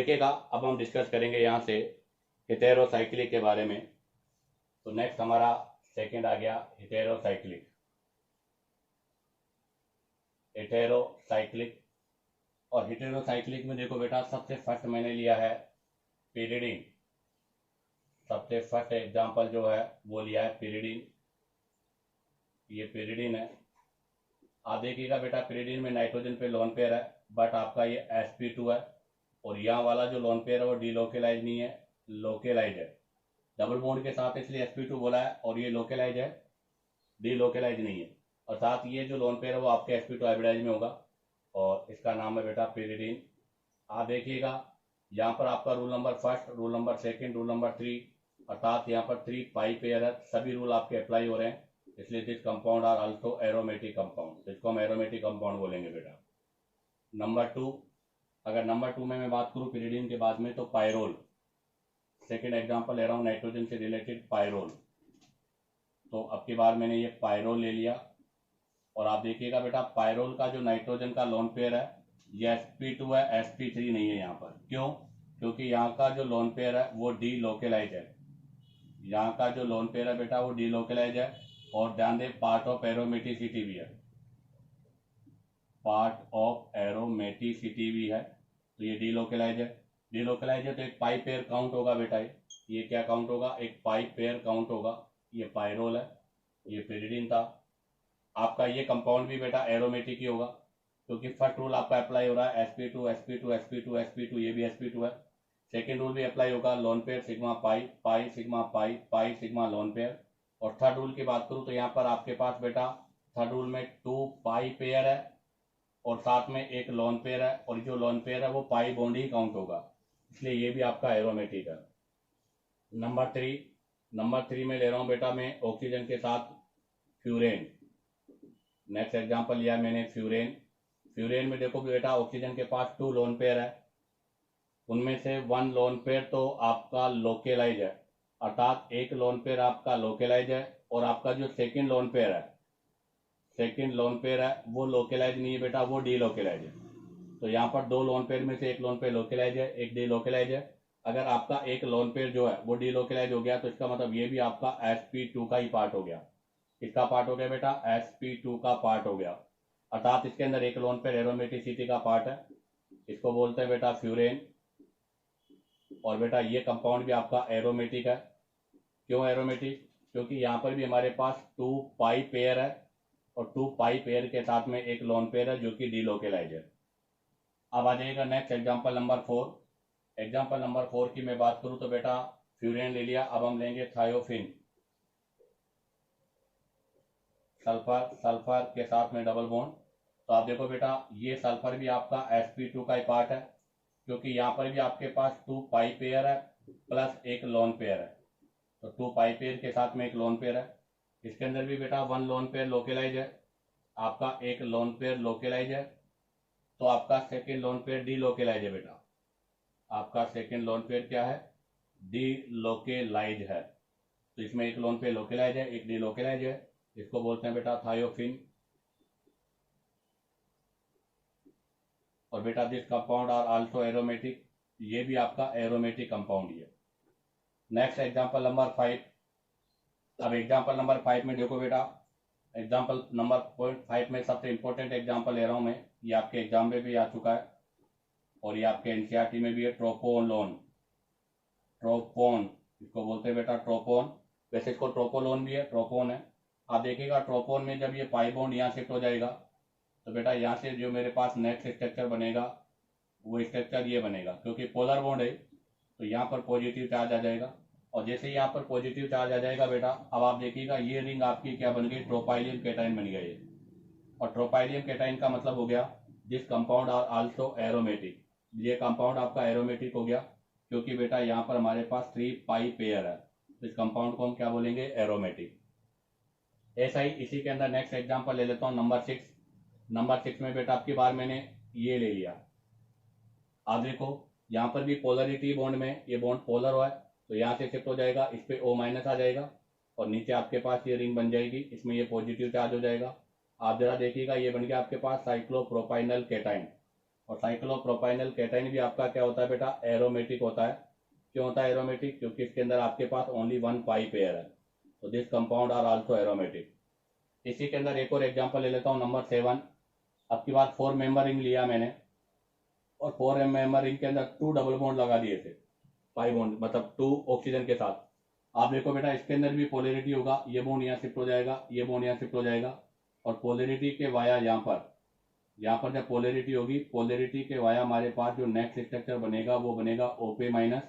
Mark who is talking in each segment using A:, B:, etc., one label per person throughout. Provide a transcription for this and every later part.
A: देखिएगा अब हम डिस्कस करेंगे यहाँ से हेटेरोसाइक्लिक के बारे में। तो नेक्स्ट हमारा सेकंड आ गया हेटेरोसाइक्लिक। हेटेरोसाइक्लिक और हेटेरोसाइक्लिक में देखो बेटा, सबसे फर्स्ट मैंने लिया है पिरिडीन। सबसे फर्स्ट एग्जांपल जो है वो लिया है पिरिडीन। ये पिरिडीन है। आप देखिएगा बेटा, पिरिडीन में नाइट्रोजन पे लोन पेयर है, बट आपका ये sp2 है। और यहाँ वाला जो लोन पेयर है वो डीलोकेलाइज नहीं है, लोकेलाइज है। डबल बॉन्ड के साथ इसलिए sp2 बोला है, और ये लोकेलाइज है, डीलोकेलाइज नहीं है। और साथ ये जो लोन पेयर है वो आपके sp2 हाइब्रिडाइज में होगा, और इसका नाम है बेटा पिरिडीन। आप देखिएगा यहाँ पर आपका rule number first, rule number second, rule number 3, अर्थात यहाँ पर 3 पाई पेयर है। सभी रूल आपके अप्लाई हो रहे हैं, इसलिए this compound are also aromatic compound. इसको हम एरोमेटिक कंपाउंड बोलेंगे बेटा। नंबर 2, अगर नंबर 2 में मैं बात करूँ पिरिडीन के बाद में, तो पायरोल। सेकेंड एग्जाम्पल ले रहा हूँ नाइट्रोजन से रिलेटेड, पायरोल। तो अब की बार मैंने ये पायरोल ले लिया। और आप देखिएगा बेटा, पायरोल का जो नाइट्रोजन का लोन पेयर है ये sp2 है, sp3 नहीं है यहाँ पर। क्यों? क्योंकि यहाँ का जो लोन पेयर है वो डीलोकेलाइज है। यहाँ का जो लोन पेयर है बेटा वो डीलोकेलाइज है। और ध्यान दें, पार्ट ऑफ एरोमेटिसिटी भी है, पार्ट ऑफ एरोमेटिसिटी भी है। तो ये डीलोकेलाइज है। डीलोकेलाइज है तो एक पाई पेयर काउंट होगा बेटा। ये क्या काउंट होगा? एक पाई पेयर काउंट होगा। ये पायरोल है, ये पिरिडीन था। आपका ये कंपाउंड भी बेटा एरोमेटिक ही होगा, क्योंकि फर्स्ट रूल आपका अप्लाई हो रहा है sp2 sp2 sp2 sp2, ये भी sp2 है। सेकेंड रूल भी अप्लाई होगा, lone pair sigma pi, pi sigma pi, pi sigma lone pair. और थर्ड रूल की बात करूँ तो यहाँ पर आपके पास बेटा थर्ड रूल में 2 पाई पेयर है और साथ में एक लोन पेयर है, और जो लोन पेयर है वो पाई बॉन्ड ही काउंट होगा, इसलिए ये भी आपका एरोमेटिक है। नंबर 3 में ले रहा हूँ बेटा मैं ऑक्सीजन के साथ फ्यूरेन। नेक्स्ट एग्जांपल लिया मैंने फ्यूरेन। फ्यूरेन में देखो बेटा, ऑक्सीजन के पास 2 लोन पेयर है, उनमें से 1 लोन पेयर तो आपका लोकेलाइज है, अर्थात एक लोन पेयर आपका लोकेलाइज है। और आपका जो सेकंड लोन पेयर है वो लोकेलाइज नहीं है बेटा, वो डीलोकेलाइज है। तो यहाँ पर 2 लोन पेयर में से एक लोन पेयर लोकेलाइज है, एक डीलोकेलाइज है। अगर आपका एक लोन पेयर जो है वो डीलोकेलाइज हो गया तो इसका मतलब ये भी आपका sp2 का ही पार्ट हो गया। किसका पार्ट हो गया बेटा? sp2 का पार्ट हो गया, अर्थात इसके अंदर एक लोन पेयर एरोमेटिसिटी का पार्ट है। इसको बोलते हैं बेटा फ्यूरेन। और बेटा ये कंपाउंड भी आपका एरोमेटिक है। क्यों एरोमेटिक? क्योंकि यहाँ पर भी हमारे पास 2 पाई पेयर है, और 2 पाई पेयर के साथ में एक लोन पेयर है जो कि डीलोकेलाइज है। अब आ जाएगा next example number 4। Example number 4 की मैं बात करूँ तो बेटा फ्यूरेन ले लिया, अब हम लेंगे थायोफिन। सल्फर के साथ में डबल बॉन्ड। तो आप देखो बेटा, ये सल्फर भी आपका sp2 का ही पार्ट है, क्योंकि यहाँ पर भी आपके पास 2 पाई पेयर है प्लस एक लोन पेयर है। तो 2 पाई पेयर के साथ में एक लोन पेयर है। इसके अंदर भी बेटा 1 लोन पेयर लोकेलाइज है, आपका एक लोन पेयर लोकेलाइज है। तो आपका सेकेंड लोन पेयर डीलोकेलाइज है बेटा। आपका सेकेंड लोन पेयर क्या है? डीलोकेलाइज है। तो इसमें एक लोन पेयर लोकेलाइज है, एक डीलोकेलाइज है। इसको बोलते हैं बेटा थायोफिन। और बेटा this compound are also aromatic, ये भी आपका एरोमेटिक कंपाउंड ही है। Next example number 5। अब एग्जांपल नंबर 5 में देखो बेटा, एग्जांपल नंबर 5 में सबसे इंपॉर्टेंट एग्जांपल ले रहा हूं मैं, ये आपके एग्जाम में भी आ चुका है और ये आपके एनसीईआरटी में भी है, ट्रोपोलोन। ट्रोपोन इसको बोलते हैं बेटा, ट्रोपोन। वैसे इसको ट्रोपोलोन भी है, ट्रोपोन है। आप देखिएगा ट्रोपोन में जब ये पाई बॉन्ड यहाँ शिफ्ट हो जाएगा तो बेटा यहाँ से जो मेरे पास नेक्स्ट स्ट्रक्चर बनेगा वो स्ट्रक्चर ये बनेगा, क्योंकि पोलर बॉन्ड है तो यहाँ पर पॉजिटिव चार्ज आ जाएगा। और जैसे यहाँ पर पॉजिटिव चार्ज आ जाएगा बेटा, अब आप देखिएगा ये रिंग आपकी क्या बन गई? ट्रोपाइलियम कैटाइन बन गया ये। और ट्रोपाइलियम कैटाइन का मतलब हो गया this compound are also aromatic. ये कंपाउंड आपका एरोमेटिक हो गया, क्योंकि बेटा यहाँ पर हमारे पास 3 पाई पेयर है। इस कंपाउंड को हम क्या बोलेंगे? एरोमेटिक। ऐसा ही इसी के अंदर नेक्स्ट एग्जांपल ले लेता हूँ नंबर 6। नंबर 6 में बेटा आपकी बार मैंने ये ले लिया। आप देखो यहाँ पर भी पोलरिटी बॉन्ड में ये बॉन्ड पोलर हुआ है, तो यहाँ से शिफ्ट हो जाएगा, इस पे O- आ जाएगा और नीचे आपके पास ये रिंग बन जाएगी, इसमें ये पॉजिटिव चार्ज हो जाएगा। आप जरा देखिएगा, ये बन गया आपके पास साइक्लोप्रोपाइनल कैटाइन। और साइक्लोप्रोपाइनल कैटाइन भी आपका क्या होता है बेटा, एरोमेटिक होता है। क्यों होता है एरोमेटिक? क्योंकि इसके अंदर आपके पास ओनली वन पाई पेयर है, तो this compound are also aromatic. इसी के अंदर एक और एग्जांपल ले लेता हूँ, नंबर 7। अब की बात 4 मेंबर रिंग लिया मैंने, और 4 मेंबर रिंग के अंदर 2 डबल बॉन्ड लगा दिए थे, पाई बॉन्ड मतलब 2 ऑक्सीजन के साथ। आप देखो बेटा इसके अंदर भी पोलैरिटी होगा, ये बॉन्ड यहाँ शिफ्ट हो जाएगा, ये बॉन्ड यहाँ शिफ्ट हो जाएगा, और पोलैरिटी के वाया यहाँ पर जब पोलैरिटी होगी, पोलैरिटी के वाया हमारे पास जो नेक्स्ट स्ट्रक्चर बनेगा वो बनेगा ओपे माइनस,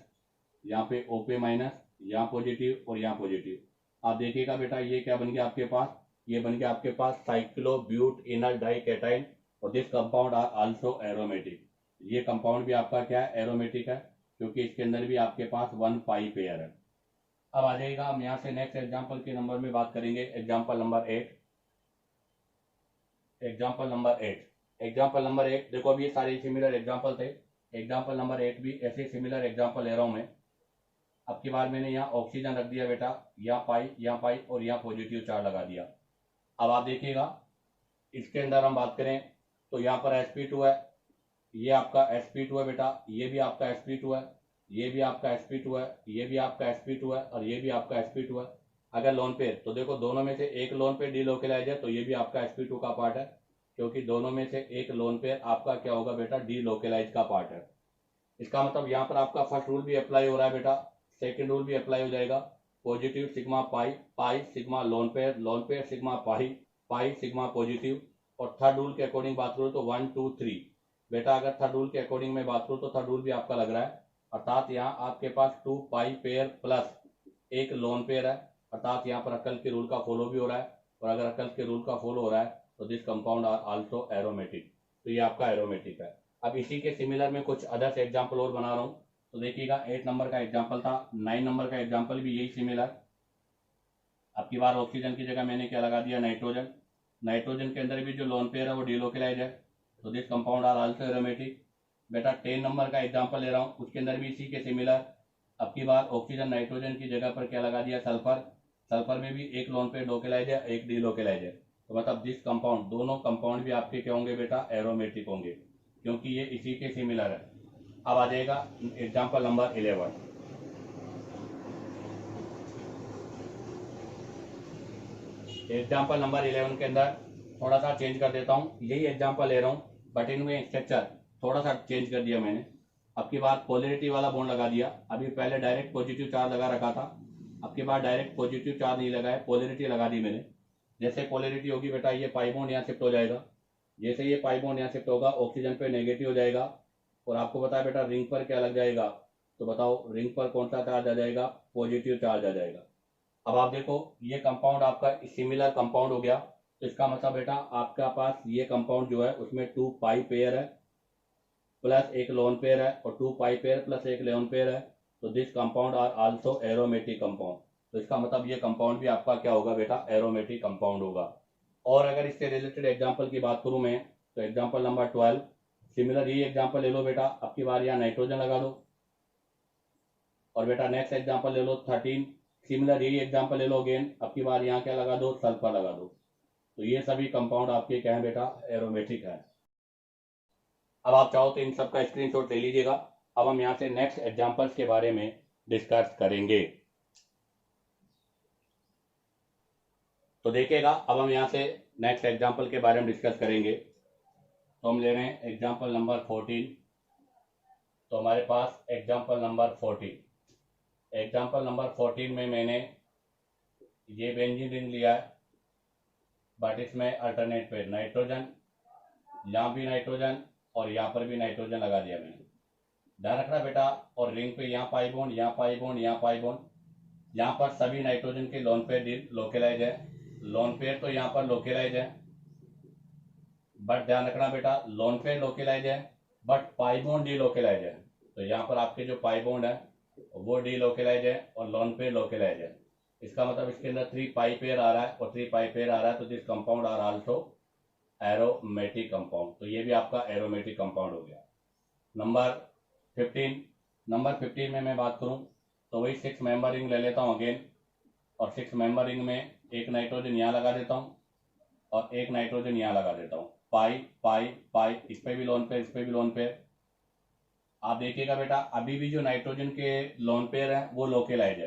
A: यहाँ पे ओपे माइनस, यहाँ पॉजिटिव और यहाँ पॉजिटिव। आप देखिएगा बेटा ये क्या बन गया आपके पास, ये बन गया आपके पास साइक्लोब्यूटेनॉल डाइकेटाइन, और this compound are also aromatic. ये कंपाउंड भी आपका क्या है, एरोमेटिक है, क्योंकि इसके अंदर भी आपके पास वन पाई पेयर है। अब आ जाएगा हम यहाँ से नेक्स्ट एग्जाम्पल के नंबर में बात करेंगे, एग्जाम्पल नंबर 8। एग्जाम्पल नंबर 8 देखो, अभी ये सारे सिमिलर एग्जाम्पल थे। एग्जाम्पल नंबर 8 भी ऐसे सिमिलर एग्जाम्पल ले रहा हूँ मैं। अब की बार मैंने यहाँ ऑक्सीजन रख दिया बेटा, यहाँ पाई और यहाँ पॉजिटिव चार्ज लगा दिया। अब आप देखिएगा इसके अंदर हम बात करें तो यहाँ पर sp2 है, ये आपका sp2 है बेटा, ये भी आपका sp2 है, ये भी आपका sp2 है, ये भी आपका sp2 है, और ये भी आपका sp2 है। अगर लोन पेयर तो देखो दोनों में से एक लोन पेयर डीलोकेलाइज है, तो ये भी आपका sp2 का पार्ट है, क्योंकि दोनों में से एक लोन पेयर आपका क्या होगा बेटा, डीलोकेलाइज का पार्ट है। इसका मतलब यहाँ पर आपका फर्स्ट रूल भी अप्लाई हो रहा है बेटा, सेकेंड रूल भी अप्लाई हो जाएगा। Positive sigma pi sigma lone pair sigma pi sigma positive. और थर्ड रूल के अकॉर्डिंग बात करूँ तो 1 2 3 बेटा, अगर थर्ड रूल के अकॉर्डिंग में बात करूँ तो थर्ड रूल भी आपका लग रहा है, अर्थात यहाँ आपके पास 2 पाई पेयर प्लस एक लोन पेयर है, अर्थात यहाँ पर अकल के रूल का फॉलो भी हो रहा है। और अगर अकल के रूल का फॉलो हो रहा है तो this compound are also aromatic, तो ये आपका एरोमेटिक है। अब इसी के सिमिलर में कुछ अदर्स एग्जाम्पल और बना रहा हूँ, तो देखिएगा 8 नंबर का एग्जाम्पल था, 9 नंबर का एग्जाम्पल भी यही सिमिलर। अब की बार ऑक्सीजन की जगह मैंने क्या लगा दिया, नाइट्रोजन। नाइट्रोजन के अंदर भी जो लोन पेयर है वो डीलोकेलाइज है, तो this compound are also aromatic. बेटा 10 नंबर का एग्जाम्पल ले रहा हूँ, उसके अंदर भी इसी के सिमिलर। अब की बार ऑक्सीजन नाइट्रोजन की जगह पर क्या लगा दिया, सल्फर। सल्फर में भी एक लोन पेयर लोकेलाइज है, एक डीलोकेलाइज है, तो मतलब दिस कंपाउंड, दोनों कंपाउंड भी आपके क्या होंगे बेटा, एरोमेटिक होंगे, क्योंकि ये इसी के सिमिलर है। अब आ जाएगा एग्जाम्पल नंबर 11। एग्जाम्पल नंबर 11 के अंदर थोड़ा सा चेंज कर देता हूँ, यही एग्जाम्पल ले रहा हूँ बट इनमें स्ट्रक्चर थोड़ा सा चेंज कर दिया मैंने। अब की बार पोलैरिटी वाला बॉन्ड लगा दिया, अभी पहले डायरेक्ट पॉजिटिव चार्ज लगा रखा था, अब की बार डायरेक्ट पॉजिटिव चार्ज नहीं लगाया, पोलैरिटी लगा दी मैंने। जैसे पोलैरिटी होगी बेटा, ये पाई बॉन्ड यहाँ शिफ्ट हो जाएगा, जैसे ये पाई बॉन्ड यहाँ शिफ्ट होगा ऑक्सीजन पे नेगेटिव हो जाएगा, और आपको बताया बेटा रिंग पर क्या लग जाएगा, तो बताओ रिंग पर कौन सा चार्ज आ जाएगा, पॉजिटिव चार्ज आ जाएगा। अब आप देखो ये कंपाउंड आपका सिमिलर कंपाउंड हो गया, तो इसका मतलब बेटा आपका पास ये कंपाउंड जो है उसमें 2 पाई पेयर है प्लस एक लोन पेयर है, और 2 पाई पेयर प्लस एक लोन पेयर है, तो this compound are also aromatic compound. तो इसका मतलब ये कंपाउंड भी आपका क्या होगा बेटा, एरोमेटिक कंपाउंड होगा। और अगर इससे रिलेटेड एग्जाम्पल की बात करूं मैं, तो एग्जाम्पल नंबर 12 सिमिलर ये एग्जाम्पल ले लो बेटा, अब की बार यहाँ नाइट्रोजन लगा दो, और बेटा नेक्स्ट एग्जाम्पल ले लो 13 सिमिलर यही एग्जाम्पल ले लो अगेन, अब की बार यहाँ क्या लगा दो, सल्फर लगा दो, तो ये सभी कंपाउंड आपके क्या है बेटा, एरोमेटिक है। अब आप चाहो तो इन सब का स्क्रीनशॉट ले लीजिएगा। अब हम यहाँ से नेक्स्ट एग्जाम्पल्स के बारे में डिस्कस करेंगे, तो देखिएगा अब हम यहाँ से नेक्स्ट एग्जाम्पल के बारे में डिस्कस करेंगे। तो हम ले रहे हैं एग्जाम्पल नंबर 14। तो हमारे पास एग्जाम्पल नंबर 14 में मैंने ये बेंजीन रिंग लिया है, बट इसमें अल्टरनेट पे नाइट्रोजन, यहाँ भी नाइट्रोजन और यहाँ पर भी नाइट्रोजन लगा दिया मैंने। ध्यान रखना बेटा, और रिंग पे यहाँ पाई बॉन्ड, यहाँ पाई बॉन्ड, यहाँ पाई बॉन्ड, यहाँ पर सभी नाइट्रोजन के लोन पेयर लोकेलाइज है, लोन पेयर तो यहाँ पर लोकेलाइज है, बट ध्यान रखना बेटा लोन पेयर लोकेलाइज है बट पाई बॉन्ड डीलोकेलाइज है, तो यहाँ पर आपके जो पाई बॉन्ड है वो डीलोकेलाइज है और लोन पेयर लोकेलाइज है। इसका मतलब इसके अंदर 3 पाई पेयर आ रहा है और 3 पाई पेयर आ रहा है, तो this compound are also aromatic compound, तो ये भी आपका एरोमेटिक कंपाउंड हो गया। नंबर 15 में मैं बात करूं तो वही 6 मेंबर रिंग ले लेता हूं अगेन, और 6 मेंबर रिंग में एक नाइट्रोजन यहाँ लगा देता हूं और एक नाइट्रोजन यहाँ लगा देता हूं। पाई पाई पाई, इस पे भी लोन पेयर, इस पे भी लोन पेयर। आप देखिएगा बेटा अभी भी जो नाइट्रोजन के लोन पेयर है वो लोकेलाइज है,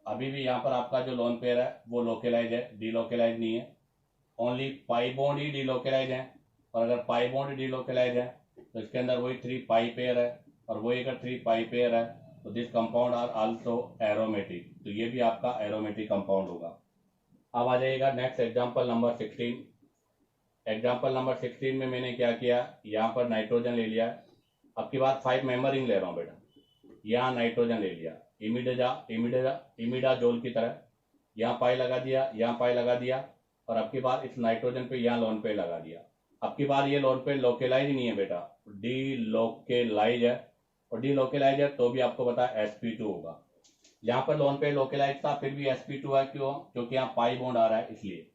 A: अभी भी यहाँ पर आपका जो लोन पेयर है वो लोकेलाइज है, डीलोकेलाइज नहीं है। ओनली पाई बॉन्ड ही डीलोकेलाइज है, और अगर पाई बॉन्ड डीलोकेलाइज है तो इसके अंदर वही 3 पाई पेयर है, और वही अगर 3 पाई पेयर है तो this compound are also aromatic, तो ये भी आपका एरोमेटिक कंपाउंड होगा। अब आ जाइएगा next example number 16। Example number 16 में मैंने क्या किया, यहाँ पर नाइट्रोजन ले लिया, अब की बात 5 मेंबर रिंग ले रहा हूँ बेटा, यहाँ नाइट्रोजन ले लिया इमिडाजोल की तरह, यहाँ पाई लगा दिया, यहाँ पाई लगा दिया, और अब की बार इस नाइट्रोजन पे यहाँ लोन पे लगा दिया। अब की बार ये लोन पे लोकेलाइज नहीं है बेटा, डी लोकेलाइज है, और डी लोकेलाइज है तो भी आपको पता है sp2 होगा। यहाँ पर लोन पे लोकेलाइज था फिर भी sp2 है, क्यों? क्योंकि यहाँ पाई बॉन्ड आ रहा है इसलिए।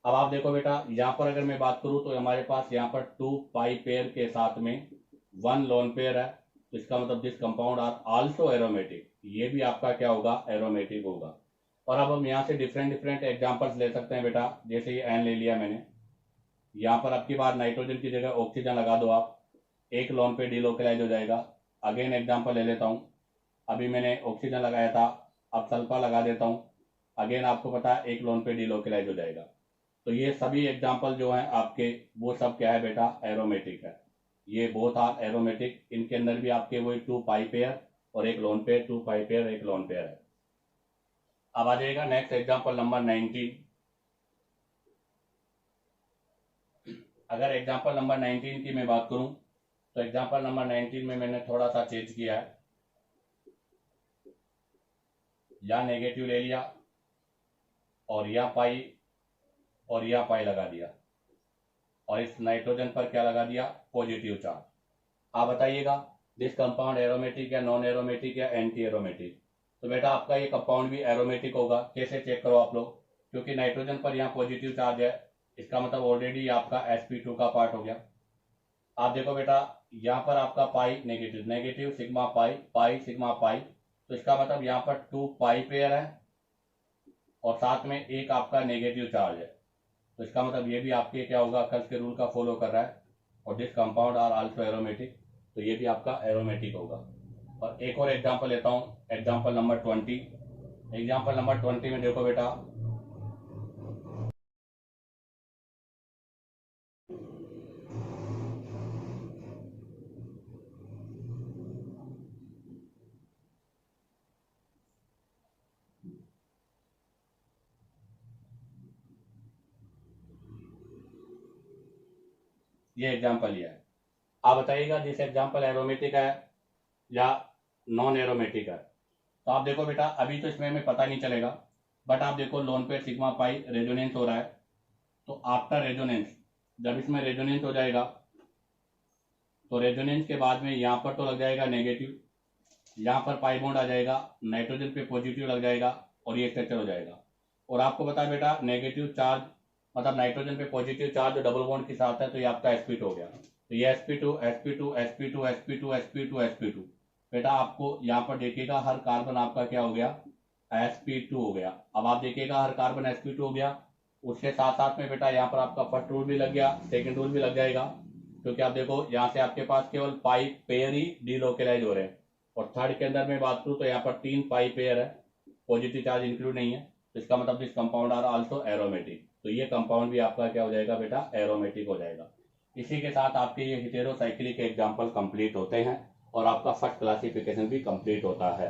A: अब आप देखो बेटा यहाँ पर अगर मैं बात करूँ तो हमारे पास यहाँ पर 2 पाई पेयर के साथ में 1 लोन पेयर है, तो इसका मतलब this compound are also aromatic, ये भी आपका क्या होगा, एरोमेटिक होगा। और अब हम यहाँ से डिफरेंट डिफरेंट एग्जांपल्स ले सकते हैं बेटा, जैसे ये एन ले लिया मैंने, यहाँ पर आपकी बार नाइट्रोजन की जगह ऑक्सीजन लगा दो आप, एक लोन पे डीलोकेलाइज हो जाएगा। अगेन एग्जांपल ले लेता हूँ, अभी मैंने ऑक्सीजन लगाया था, अब सल्फर लगा देता हूँ, अगेन आपको पता है एक लोन पे डीलोकेलाइज हो जाएगा। तो ये सभी एग्जाम्पल जो हैं आपके वो सब क्या है बेटा, एरोमेटिक है, ये बोथ आर एरोमेटिक। इनके अंदर भी आपके वही 2 पाई पेयर और एक लोन पेयर, 2 पाई पेयर एक लोन पेयर है। अब आ जाएगा नेक्स्ट एग्जांपल नंबर 19। अगर एग्जांपल नंबर 19 की मैं बात करूं तो एग्जांपल नंबर 19 में मैंने थोड़ा सा चेंज किया है, या नेगेटिव ले लिया और या पाई और या पाई लगा दिया, और इस नाइट्रोजन पर क्या लगा दिया, पॉजिटिव चार्ज। आप बताइएगा दिस कंपाउंड एरोमेटिक या नॉन एरोमेटिक या एंटी एरोमेटिक? तो बेटा आपका ये कंपाउंड भी एरोमेटिक होगा। कैसे चेक करो आप लोग, क्योंकि नाइट्रोजन पर यहाँ पॉजिटिव चार्ज है, इसका मतलब ऑलरेडी आपका sp2 का पार्ट हो गया। आप देखो बेटा यहाँ पर आपका pi negative, negative sigma pi, pi sigma pi, तो इसका मतलब यहाँ पर 2 पाई पेयर है और साथ में एक आपका नेगेटिव चार्ज है, तो इसका मतलब ये भी आपके क्या होगा, कर्स के रूल का फॉलो कर रहा है, और this compound are also aromatic, तो ये भी आपका एरोमेटिक होगा। और एक और एग्जांपल लेता हूँ, एग्जांपल नंबर 20। एग्जांपल नंबर 20 में देखो बेटा, ये एग्जांपल लिया है, आप बताइएगा दिस एग्जांपल एरोमेटिक है या नॉन एरोमेटिक है? तो आप देखो बेटा अभी तो इसमें हमें पता नहीं चलेगा, बट आप देखो लोन पे सिग्मा पाई रेजोनेंस हो रहा है, तो आफ्टर रेजोनेंस जब इसमें रेजोनेंस हो जाएगा तो रेजोनेंस के बाद में यहाँ पर तो लग जाएगा नेगेटिव, यहाँ पर पाई बॉन्ड आ जाएगा, नाइट्रोजन पे पॉजिटिव लग जाएगा और ये स्ट्रक्चर हो जाएगा। और आपको पता है बेटा नेगेटिव चार्ज मतलब नाइट्रोजन पे पॉजिटिव चार्ज डबल बॉन्ड के साथ है, तो ये आपका sp2 हो गया। तो ये sp2 sp2 sp2 sp2 sp2 sp2, बेटा आपको यहाँ पर देखिएगा हर कार्बन आपका क्या हो गया, sp2 हो गया। अब आप देखिएगा हर कार्बन sp2 हो गया, उसके साथ साथ में बेटा यहाँ पर आपका फर्स्ट रूल भी लग गया, सेकंड रूल भी लग जाएगा, क्योंकि आप देखो यहाँ से आपके पास केवल पाई पेयर ही डीलोकेलाइज हो रहे हैं, और थर्ड के अंदर में बात करूँ तो यहाँ पर 3 पाई पेयर है, पॉजिटिव चार्ज इंक्लूड नहीं है, तो इसका मतलब this compound are also aromatic, तो ये कंपाउंड भी आपका क्या हो जाएगा बेटा, एरोमेटिक हो जाएगा। इसी के साथ आपके ये हेटेरोसाइक्लिक एग्जाम्पल कंप्लीट होते हैं और आपका फर्स्ट क्लासिफिकेशन भी कंप्लीट होता है।